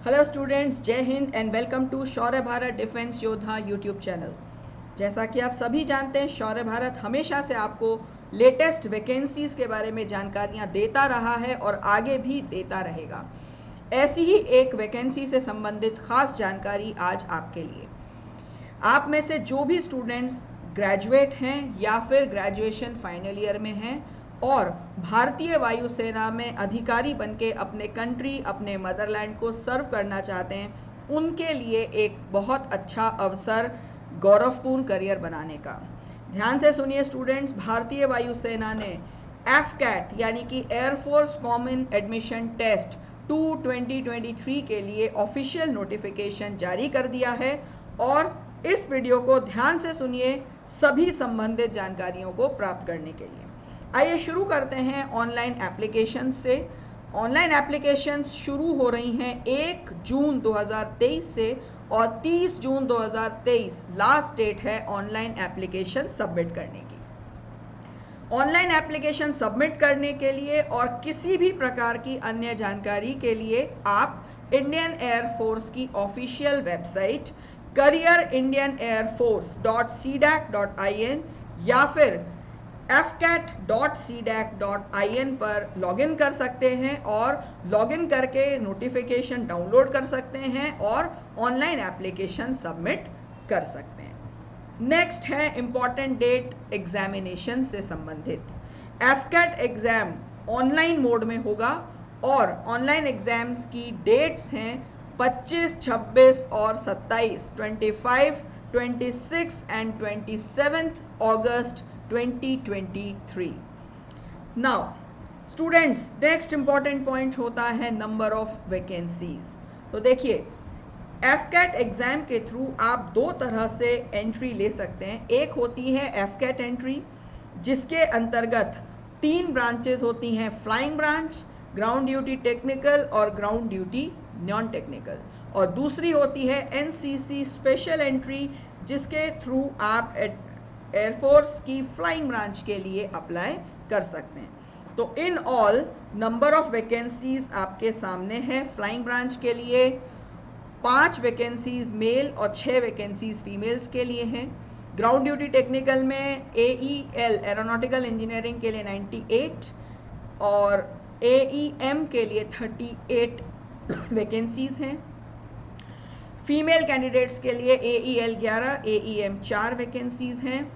Hello students, Jai Hind and welcome to Shaurya Bharat defence Yoddha YouTube channel. जैसा कि आप सभी जानते हैं, शौर्य भारत हमेशा से आपको लेटेस्ट वैकेंसीज़ के बारे में जानकारियां देता रहा है और आगे भी देता रहेगा। ऐसी ही एक वैकेंसी से संबंधित खास जानकारी आज आपके लिए। आप में से जो भी स्टूडेंट्स ग्रेजुएट हैं या फिर ग्रेजुएशन फाइनल ईयर में हैं और भारतीय वायुसेना में अधिकारी बनके अपने कंट्री, अपने मदरलैंड को सर्व करना चाहते हैं, उनके लिए एक बहुत अच्छा अवसर गौरवपूर्ण करियर बनाने का। ध्यान से सुनिए स्टूडेंट्स, भारतीय वायुसेना ने एफकैट यानी कि एयरफोर्स कॉमन एडमिशन टेस्ट 2 2023 के लिए ऑफिशियल नोटिफिकेशन जारी कर दिया है और इस वीडियो को ध्यान से सुनिए सभी संबंधित जानकारियों को प्राप्त करने के लिए। आइए शुरू करते हैं ऑनलाइन एप्लीकेशन से। ऑनलाइन एप्लीकेशंस शुरू हो रही हैं 1 जून 2023 से और 30 जून 2023 लास्ट डेट है ऑनलाइन एप्लीकेशन सबमिट करने की। ऑनलाइन एप्लीकेशन सबमिट करने के लिए और किसी भी प्रकार की अन्य जानकारी के लिए आप इंडियन एयरफोर्स की ऑफिशियल वेबसाइट careerindianairforce.cdac.in या फिर fcat.cdac.in पर लॉगिन कर सकते हैं और लॉगिन करके नोटिफिकेशन डाउनलोड कर सकते हैं और ऑनलाइन एप्लीकेशन सबमिट कर सकते हैं। नेक्स्ट है इम्पॉर्टेंट डेट एग्जामिनेशन से संबंधित। एफकैट एग्जाम ऑनलाइन मोड में होगा और ऑनलाइन एग्जाम्स की डेट्स हैं 25, 26 और 27, 25, 26 and 27 August 2023। Now students, next important point होता है नंबर ऑफ वैकेंसीज। तो देखिए, एफकैट एग्जाम के थ्रू आप दो तरह से एंट्री ले सकते हैं। एक होती है एफकैट एंट्री, जिसके अंतर्गत 3 ब्रांचेस होती हैं, flying branch, ground duty technical और ग्राउंड ड्यूटी नॉन टेक्निकल, और दूसरी होती है एनसीसी स्पेशल एंट्री, जिसके थ्रू आप एयरफोर्स की फ्लाइंग ब्रांच के लिए अप्लाई कर सकते हैं। तो in all number of vacancies आपके सामने है। फ्लाइंग ब्रांच के लिए 5 वैकेंसीज मेल और 6 वैकेंसीज फीमेल्स के लिए हैं। ग्राउंड ड्यूटी टेक्निकल में AEL एरोनॉटिकल इंजीनियरिंग के लिए 98 और AEM के लिए 38 वैकेंसीज हैं। फीमेल कैंडिडेट्स के लिए AEL 11, AEM 4 वैकेंसीज हैं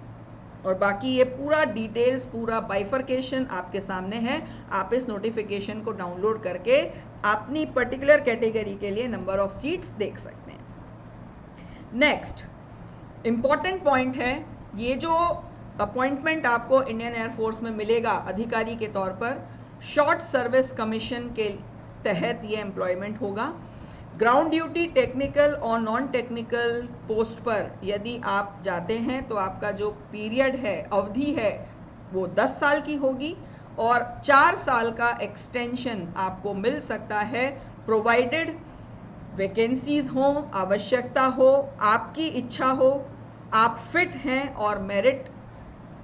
और बाकी ये पूरा डिटेल्स, पूरा बाइफर्केशन आपके सामने है। आप इस नोटिफिकेशन को डाउनलोड करके अपनी पर्टिकुलर कैटेगरी के लिए नंबर ऑफ सीट्स देख सकते हैं। नेक्स्ट इम्पॉर्टेंट पॉइंट है, ये जो अपॉइंटमेंट आपको इंडियन एयरफोर्स में मिलेगा अधिकारी के तौर पर, शॉर्ट सर्विस कमीशन के तहत ये एम्प्लॉयमेंट होगा। ग्राउंड ड्यूटी टेक्निकल और नॉन टेक्निकल पोस्ट पर यदि आप जाते हैं तो आपका जो पीरियड है, अवधि है, वो 10 साल की होगी और 4 साल का एक्सटेंशन आपको मिल सकता है, प्रोवाइडेड वैकेंसीज हो, आवश्यकता हो, आपकी इच्छा हो, आप फिट हैं और मेरिट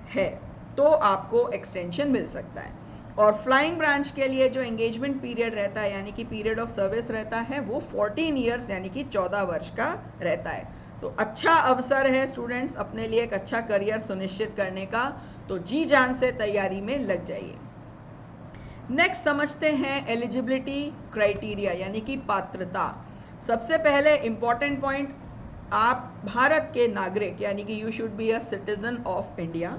है तो आपको एक्सटेंशन मिल सकता है। और फ्लाइंग ब्रांच के लिए जो एंगेजमेंट पीरियड रहता है यानी कि पीरियड ऑफ सर्विस रहता है, वो 14 ईयर्स यानी कि 14 वर्ष का रहता है। तो अच्छा अवसर है स्टूडेंट्स अपने लिए एक अच्छा करियर सुनिश्चित करने का, तो जी जान से तैयारी में लग जाइए। नेक्स्ट समझते हैं एलिजिबिलिटी क्राइटेरिया यानी कि पात्रता। सबसे पहले इम्पॉर्टेंट पॉइंट, आप भारत के नागरिक यानी कि you should be a citizen of India.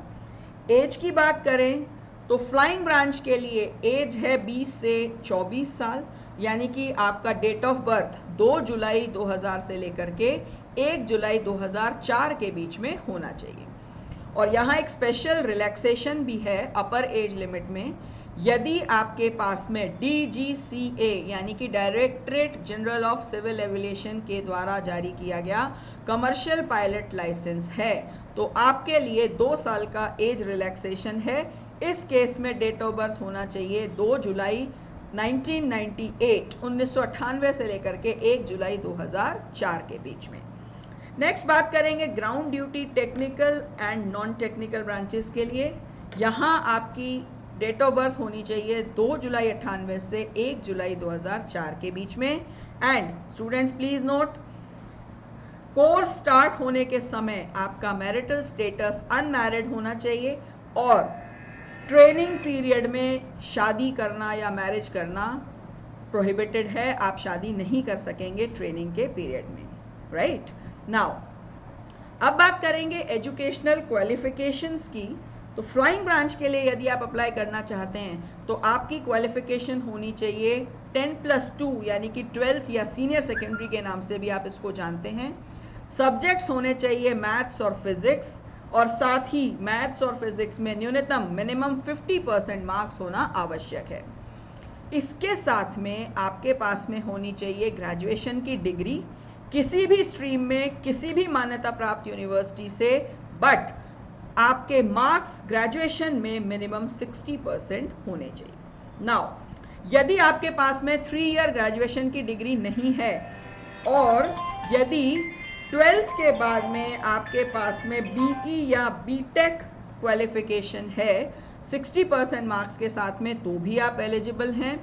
Age की बात करें तो फ्लाइंग ब्रांच के लिए एज है 20 से 24 साल, यानी कि आपका डेट ऑफ बर्थ 2 जुलाई 2000 से लेकर के 1 जुलाई 2004 के बीच में होना चाहिए। और यहाँ एक स्पेशल रिलैक्सेशन भी है अपर एज लिमिट में, यदि आपके पास में DGCA यानी कि directorate general of civil aviation के द्वारा जारी किया गया कमर्शियल पायलट लाइसेंस है तो आपके लिए 2 साल का एज रिलैक्सेशन है। इस केस में डेट ऑफ बर्थ होना चाहिए 2 जुलाई 1998 से लेकर के 1 जुलाई 2004 के बीच में। नेक्स्ट बात करेंगे ground duty technical and non technical branches के लिए। यहाँ आपकी डेट ऑफ बर्थ होनी चाहिए 2 जुलाई 98 से 1 जुलाई 2004 के बीच में। And students please note, course start होने के समय आपका मैरिटल स्टेटस अनमैरिड होना चाहिए और ट्रेनिंग पीरियड में शादी करना या मैरिज करना प्रोहिबिटेड है। आप शादी नहीं कर सकेंगे ट्रेनिंग के पीरियड में, राइट। नाउ अब बात करेंगे एजुकेशनल क्वालिफिकेशंस की। तो फ्लाइंग ब्रांच के लिए यदि आप अप्लाई करना चाहते हैं तो आपकी क्वालिफिकेशन होनी चाहिए 10+2 यानी कि 12th या सीनियर सेकेंडरी के नाम से भी आप इसको जानते हैं। सब्जेक्ट्स होने चाहिए मैथ्स और फिजिक्स, और साथ ही मैथ्स और फिजिक्स में न्यूनतम मिनिमम 50% मार्क्स होना आवश्यक है। इसके साथ में आपके पास में होनी चाहिए ग्रेजुएशन की डिग्री किसी भी स्ट्रीम में किसी भी मान्यता प्राप्त यूनिवर्सिटी से, बट आपके मार्क्स ग्रेजुएशन में मिनिमम 60% होने चाहिए। नाउ यदि आपके पास में 3 ईयर ग्रेजुएशन की डिग्री नहीं है और यदि 12th के बाद में आपके पास में बीई या बीटेक क्वालिफिकेशन है 60% मार्क्स के साथ में, तो भी आप एलिजिबल हैं।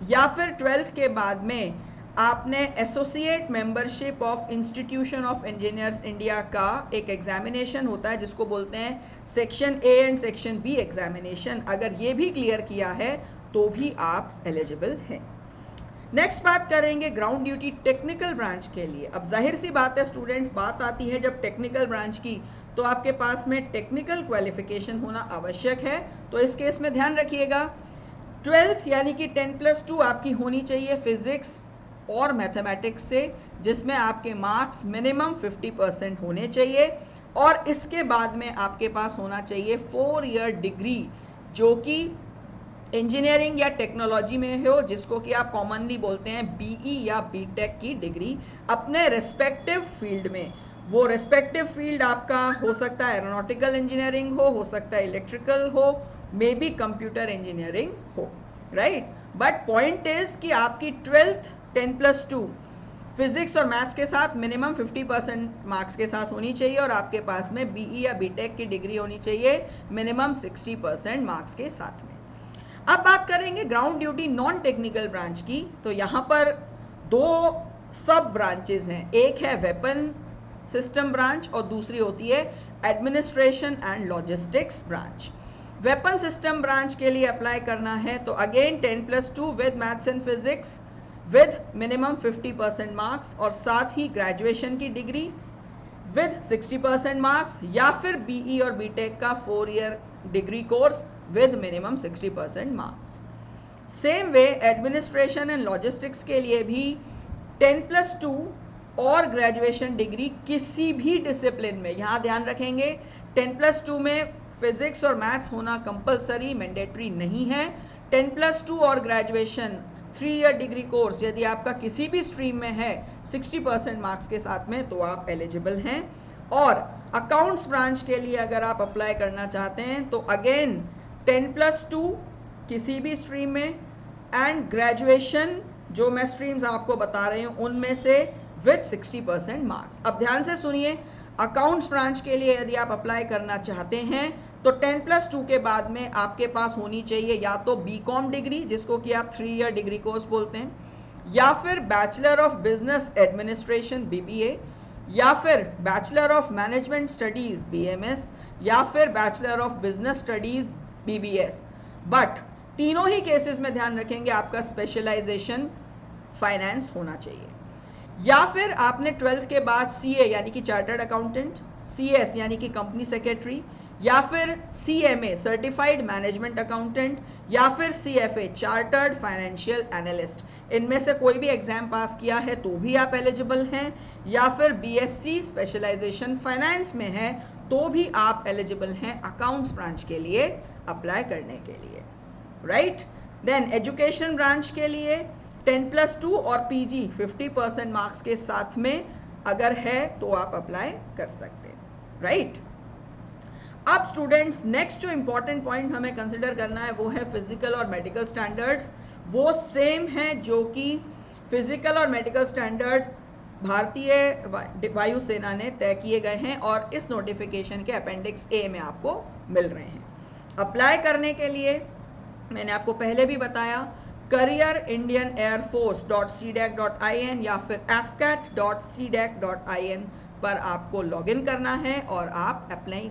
या फिर 12th के बाद में आपने associate membership of institution of engineers India का एक एग्जामिनेशन होता है जिसको बोलते हैं section A and section B examination, अगर ये भी क्लियर किया है तो भी आप एलिजिबल हैं। नेक्स्ट बात करेंगे ग्राउंड ड्यूटी टेक्निकल ब्रांच के लिए। अब जाहिर सी बात है स्टूडेंट्स, बात आती है जब टेक्निकल ब्रांच की तो आपके पास में टेक्निकल क्वालिफिकेशन होना आवश्यक है। तो इस केस में ध्यान रखिएगा 12th यानी कि 10+2 आपकी होनी चाहिए फिजिक्स और मैथमेटिक्स से, जिसमें आपके मार्क्स मिनिमम 50% होने चाहिए। और इसके बाद में आपके पास होना चाहिए 4 ईयर डिग्री जो कि इंजीनियरिंग या टेक्नोलॉजी में हो, जिसको कि आप कॉमनली बोलते हैं बीई या बीटेक की डिग्री अपने रेस्पेक्टिव फील्ड में। वो रेस्पेक्टिव फील्ड आपका हो सकता है एरोनॉटिकल इंजीनियरिंग हो सकता है इलेक्ट्रिकल हो, मे बी कंप्यूटर इंजीनियरिंग हो, राइट। बट पॉइंट इज कि आपकी 12th 10+2 फिजिक्स और मैथ्स के साथ मिनिमम 50% मार्क्स के साथ होनी चाहिए और आपके पास में बीई या बीटेक की डिग्री होनी चाहिए मिनिमम 60% मार्क्स के साथ में। अब बात करेंगे ground duty non technical branch की। तो यहाँ पर 2 सब ब्रांचेज हैं, एक है वेपन सिस्टम ब्रांच और दूसरी होती है administration and logistics branch. Weapon system branch के लिए अप्लाई करना है तो again 10+2 with maths and physics with minimum 50% marks और साथ ही ग्रेजुएशन की डिग्री विद 60% मार्क्स, या फिर बीई और बीटेक का 4 year degree course with minimum 60% marks. Same way administration and logistics के लिए भी 10+2 और ग्रेजुएशन डिग्री किसी भी डिसिप्लिन में। यहाँ ध्यान रखेंगे 10+2 में फिजिक्स और मैथ्स होना कंपलसरी मैंडेटरी नहीं है। 10+2 और ग्रेजुएशन 3 ईयर डिग्री कोर्स यदि आपका किसी भी स्ट्रीम में है 60% मार्क्स के साथ में तो आप एलिजिबल हैं। और अकाउंट्स ब्रांच के लिए अगर आप अप्लाई करना चाहते हैं तो अगेन 10+2 किसी भी स्ट्रीम में एंड ग्रेजुएशन जो मैं स्ट्रीम्स आपको बता रही हूँ उनमें से विद 60% मार्क्स। अब ध्यान से सुनिए, अकाउंट्स ब्रांच के लिए यदि आप अप्लाई करना चाहते हैं तो 10+2 के बाद में आपके पास होनी चाहिए या तो बीकॉम डिग्री जिसको कि आप 3 ईयर डिग्री कोर्स बोलते हैं, या फिर bachelor of business administration BBA, या फिर bachelor of management studies BMS, या फिर bachelor of business studies BBS. But तीनों ही केसेस में ध्यान रखेंगे आपका स्पेशलाइजेशन फाइनेंस होना चाहिए। या फिर आपने 12th के बाद सीए यानी कि चार्टर्ड अकाउंटेंट, सीएस यानी कि कंपनी सेक्रेटरी, या फिर सीएमए सर्टिफाइड मैनेजमेंट अकाउंटेंट, या फिर सीएफए चार्टर्ड फाइनेंशियल एनालिस्ट, इनमें से कोई भी एग्जाम पास किया है तो भी आप एलिजिबल हैं, या फिर बीएससी स्पेशलाइजेशन फाइनेंस में है तो भी आप एलिजिबल हैं अकाउंट्स ब्रांच के लिए अप्लाई करने के लिए, राइट। देन एजुकेशन ब्रांच के लिए 10+2 और पीजी 50% मार्क्स के साथ में अगर है तो आप अप्लाई कर सकते हैं, राइट। अब स्टूडेंट्स नेक्स्ट जो इंपॉर्टेंट पॉइंट हमें कंसिडर करना है वो है फिजिकल और मेडिकल स्टैंडर्ड्स। वो सेम हैं जो कि फिजिकल और मेडिकल स्टैंडर्ड्स भारतीय वायुसेना ने तय किए गए हैं और इस नोटिफिकेशन के अपेंडिक्स ए में आपको मिल रहे हैं। अप्लाई करने के लिए मैंने आपको पहले भी बताया careerindianairforce.cdac.in या फिर fcat.cdac.in पर आपको लॉगिन करना है और आप अप्लाई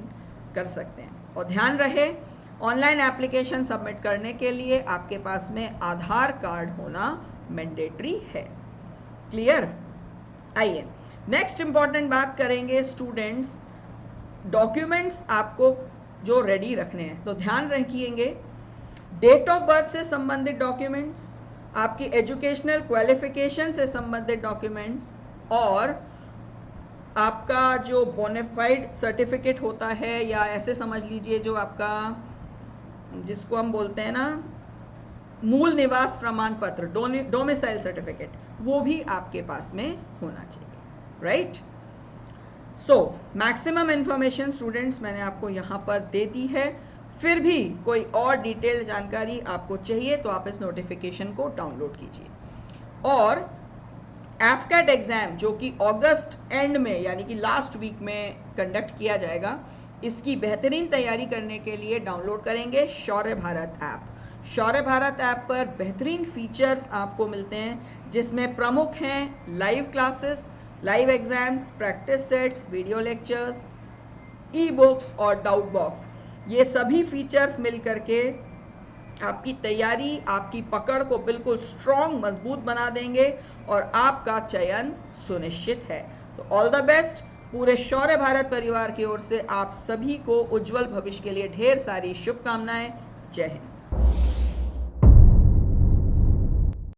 कर सकते हैं। और ध्यान रहे, ऑनलाइन एप्लीकेशन सबमिट करने के लिए आपके पास में आधार कार्ड होना मैंडेटरी है। क्लियर? आइए नेक्स्ट इंपॉर्टेंट बात करेंगे स्टूडेंट्स, डॉक्यूमेंट्स आपको जो रेडी रखने हैं। तो ध्यान रखिएंगे, डेट ऑफ बर्थ से संबंधित डॉक्यूमेंट्स, आपकी एजुकेशनल क्वालिफिकेशन से संबंधित डॉक्यूमेंट्स, और आपका जो बोनाफाइड सर्टिफिकेट होता है, या ऐसे समझ लीजिए जो आपका, जिसको हम बोलते हैं ना, मूल निवास प्रमाण पत्र, डोमिसाइल सर्टिफिकेट, वो भी आपके पास में होना चाहिए। Right? So maximum information students मैंने आपको यहाँ पर दे दी है। फिर भी कोई और डिटेल्ड जानकारी आपको चाहिए तो आप इस नोटिफिकेशन को डाउनलोड कीजिए। और एफकैट एग्जाम जो कि अगस्त एंड में यानी कि लास्ट वीक में कंडक्ट किया जाएगा, इसकी बेहतरीन तैयारी करने के लिए डाउनलोड करेंगे शौर्य भारत ऐप। शौर्य भारत ऐप पर बेहतरीन फीचर्स आपको मिलते हैं, जिसमें प्रमुख हैं live classes, live exams, practice sets, video lectures, e books और डाउट बॉक्स। ये सभी फीचर्स मिल करके आपकी तैयारी, आपकी पकड़ को बिल्कुल स्ट्रॉन्ग, मजबूत बना देंगे और आपका चयन सुनिश्चित है। तो ऑल द बेस्ट। पूरे शौर्य भारत परिवार की ओर से आप सभी को उज्जवल भविष्य के लिए ढेर सारी शुभकामनाएं। जय हिंद।